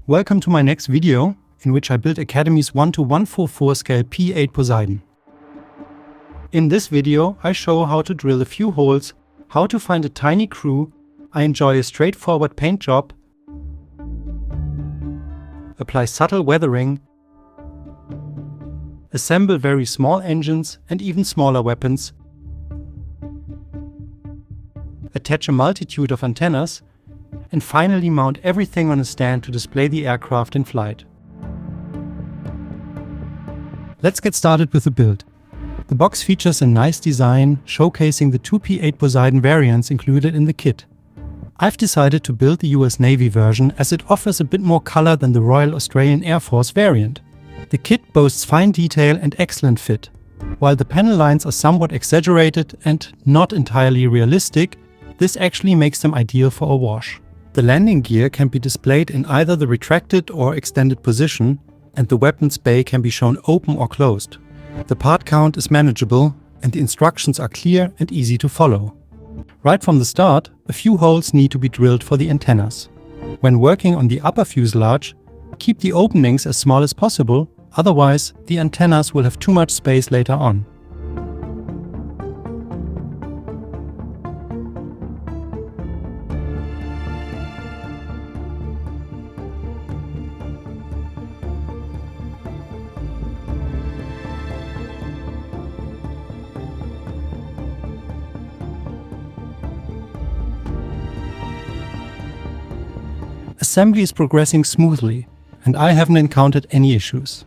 Welcome to my next video, in which I build Academy's 1:144 scale P-8 Poseidon. In this video, I show how to drill a few holes, how to find a tiny crew, I enjoy a straightforward paint job, apply subtle weathering, assemble very small engines and even smaller weapons, attach a multitude of antennas, and finally mount everything on a stand to display the aircraft in flight. Let's get started with the build. The box features a nice design showcasing the two P-8 Poseidon variants included in the kit. I've decided to build the US Navy version as it offers a bit more color than the Royal Australian Air Force variant. The kit boasts fine detail and excellent fit. While the panel lines are somewhat exaggerated and not entirely realistic, this actually makes them ideal for a wash. The landing gear can be displayed in either the retracted or extended position, and the weapons bay can be shown open or closed. The part count is manageable, and the instructions are clear and easy to follow. Right from the start, a few holes need to be drilled for the antennas. When working on the upper fuselage, keep the openings as small as possible, otherwise the antennas will have too much space later on. Assembly is progressing smoothly, and I haven't encountered any issues.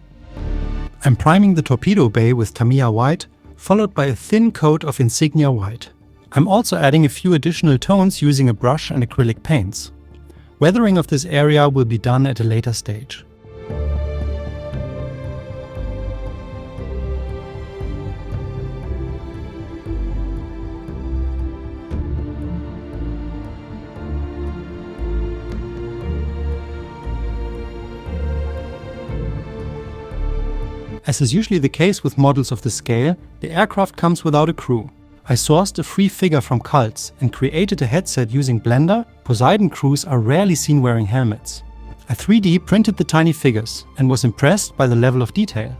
I'm priming the torpedo bay with Tamiya white, followed by a thin coat of insignia white. I'm also adding a few additional tones using a brush and acrylic paints. Weathering of this area will be done at a later stage. As is usually the case with models of this scale, the aircraft comes without a crew. I sourced a free figure from Cults and created a headset using Blender. Poseidon crews are rarely seen wearing helmets. I 3D printed the tiny figures and was impressed by the level of detail.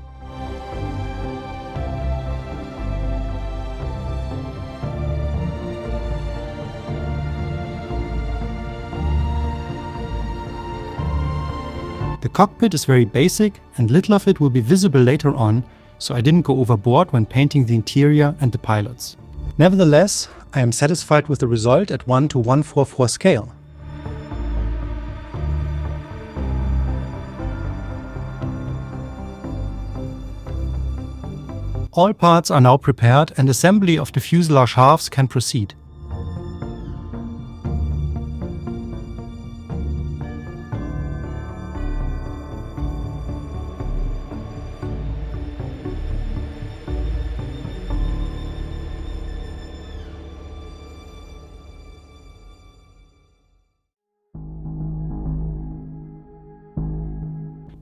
The cockpit is very basic and little of it will be visible later on, so I didn't go overboard when painting the interior and the pilots. Nevertheless, I am satisfied with the result at 1:144 scale. All parts are now prepared and assembly of the fuselage halves can proceed.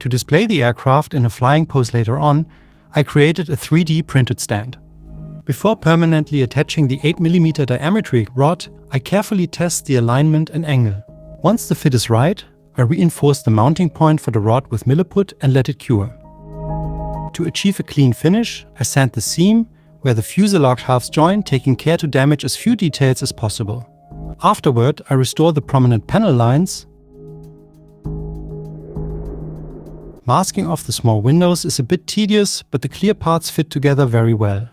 To display the aircraft in a flying pose later on, I created a 3D printed stand. Before permanently attaching the 8mm diameter rod, I carefully test the alignment and angle. Once the fit is right, I reinforce the mounting point for the rod with milliput and let it cure. To achieve a clean finish, I sand the seam where the fuselage halves join, taking care to damage as few details as possible. Afterward, I restore the prominent panel lines. Masking off the small windows is a bit tedious, but the clear parts fit together very well.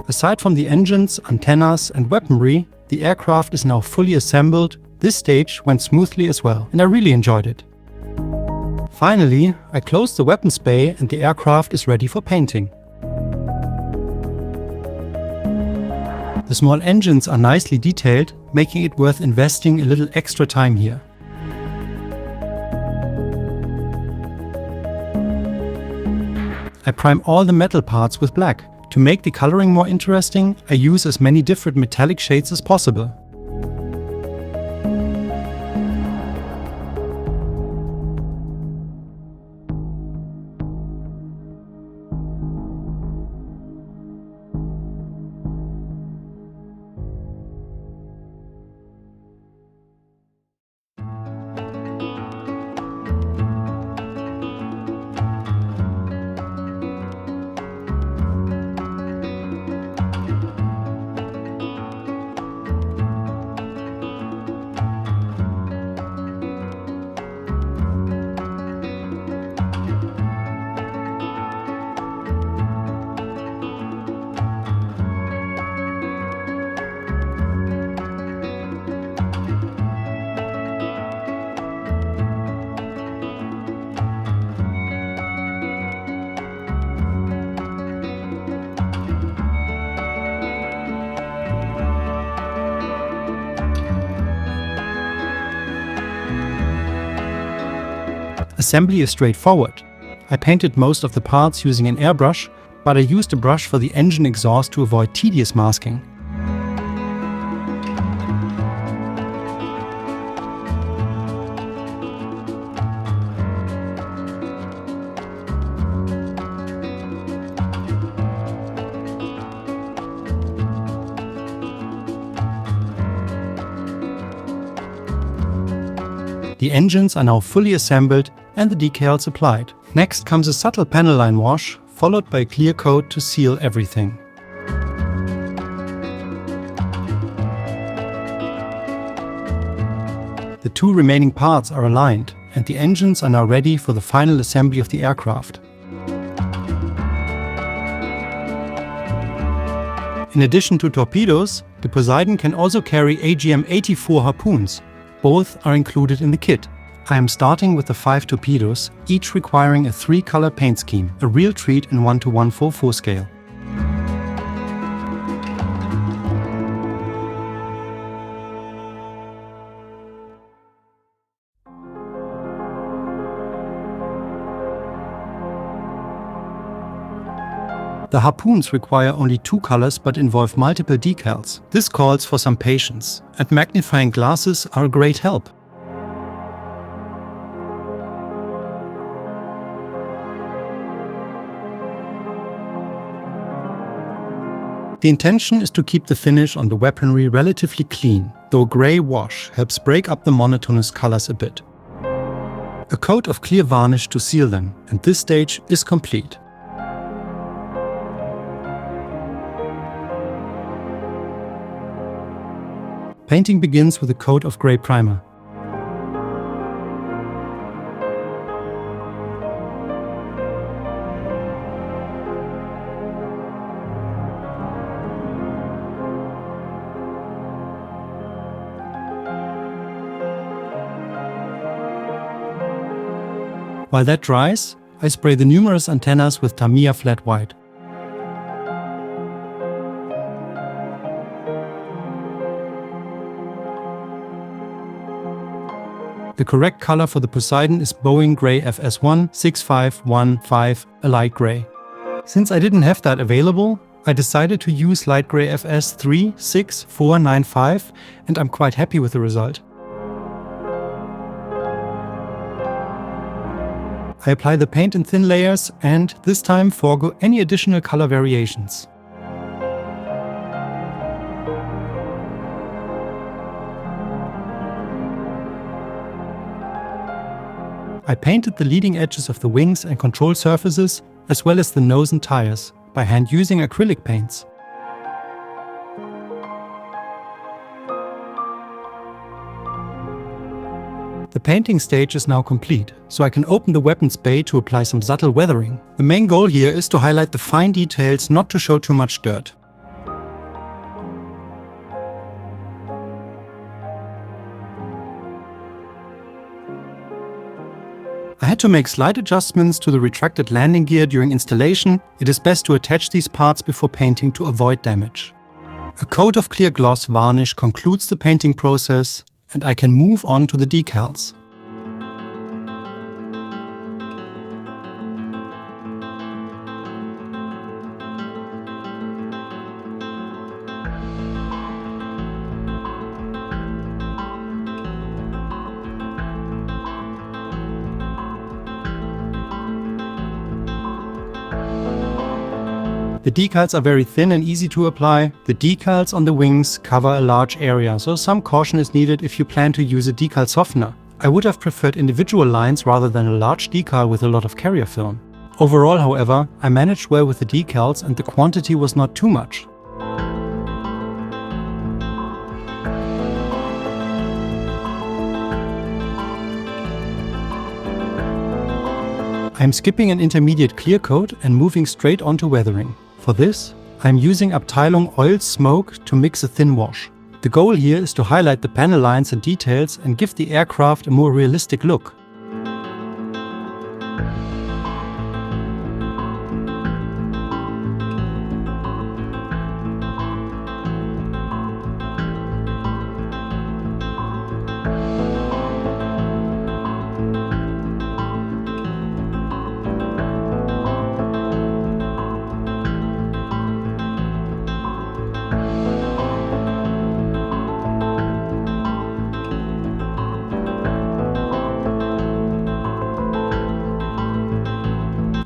Aside from the engines, antennas and weaponry, the aircraft is now fully assembled. This stage went smoothly as well, and I really enjoyed it. Finally, I closed the weapons bay and the aircraft is ready for painting. The small engines are nicely detailed, making it worth investing a little extra time here. I prime all the metal parts with black. To make the coloring more interesting, I use as many different metallic shades as possible. Assembly is straightforward. I painted most of the parts using an airbrush, but I used a brush for the engine exhaust to avoid tedious masking. The engines are now fully assembled and the decals applied. Next comes a subtle panel line wash, followed by a clear coat to seal everything. The two remaining parts are aligned, and the engines are now ready for the final assembly of the aircraft. In addition to torpedoes, the Poseidon can also carry AGM-84 harpoons. Both are included in the kit. I am starting with the 5 torpedoes, each requiring a 3-color paint scheme, a real treat in 1:144 scale. The harpoons require only 2 colors but involve multiple decals. This calls for some patience, and magnifying glasses are a great help. The intention is to keep the finish on the weaponry relatively clean, though a grey wash helps break up the monotonous colors a bit. A coat of clear varnish to seal them, and this stage is complete. Painting begins with a coat of grey primer. While that dries, I spray the numerous antennas with Tamiya flat white. The correct color for the Poseidon is Boeing Grey FS1 6515, a light grey. Since I didn't have that available, I decided to use light grey FS 36495, and I'm quite happy with the result. I apply the paint in thin layers and, this time, forego any additional color variations. I painted the leading edges of the wings and control surfaces, as well as the nose and tires, by hand using acrylic paints. The painting stage is now complete, so I can open the weapons bay to apply some subtle weathering. The main goal here is to highlight the fine details, not to show too much dirt. I had to make slight adjustments to the retracted landing gear during installation. It is best to attach these parts before painting to avoid damage. A coat of clear gloss varnish concludes the painting process, and I can move on to the decals. The decals are very thin and easy to apply. The decals on the wings cover a large area, so some caution is needed if you plan to use a decal softener. I would have preferred individual lines rather than a large decal with a lot of carrier film. Overall, however, I managed well with the decals and the quantity was not too much. I'm skipping an intermediate clear coat and moving straight on to weathering. For this, I'm using Abteilung Oil Smoke to mix a thin wash. The goal here is to highlight the panel lines and details and give the aircraft a more realistic look.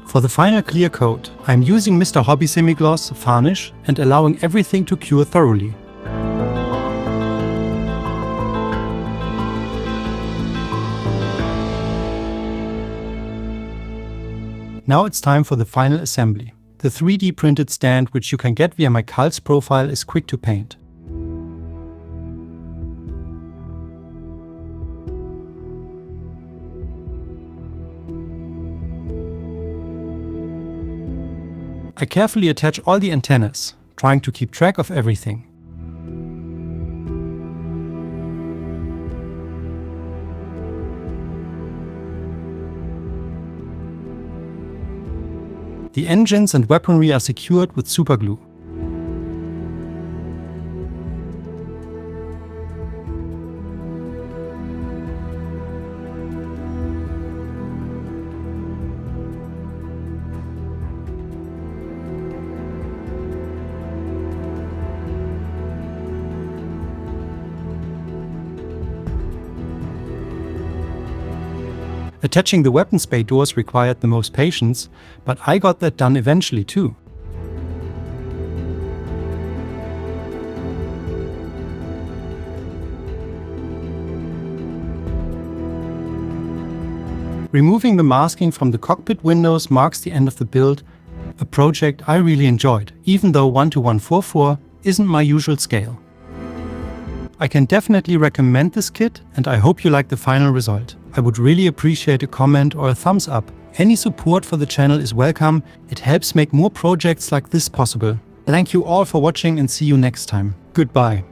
For the final clear coat, I'm using Mr. Hobby Semigloss varnish and allowing everything to cure thoroughly. Now it's time for the final assembly. The 3D printed stand, which you can get via my Decals profile, is quick to paint. I carefully attach all the antennas, trying to keep track of everything. The engines and weaponry are secured with superglue. Attaching the weapons bay doors required the most patience, but I got that done eventually too. Removing the masking from the cockpit windows marks the end of the build, a project I really enjoyed, even though 1:144 isn't my usual scale. I can definitely recommend this kit, and I hope you like the final result. I would really appreciate a comment or a thumbs up. Any support for the channel is welcome. It helps make more projects like this possible. Thank you all for watching and see you next time. Goodbye.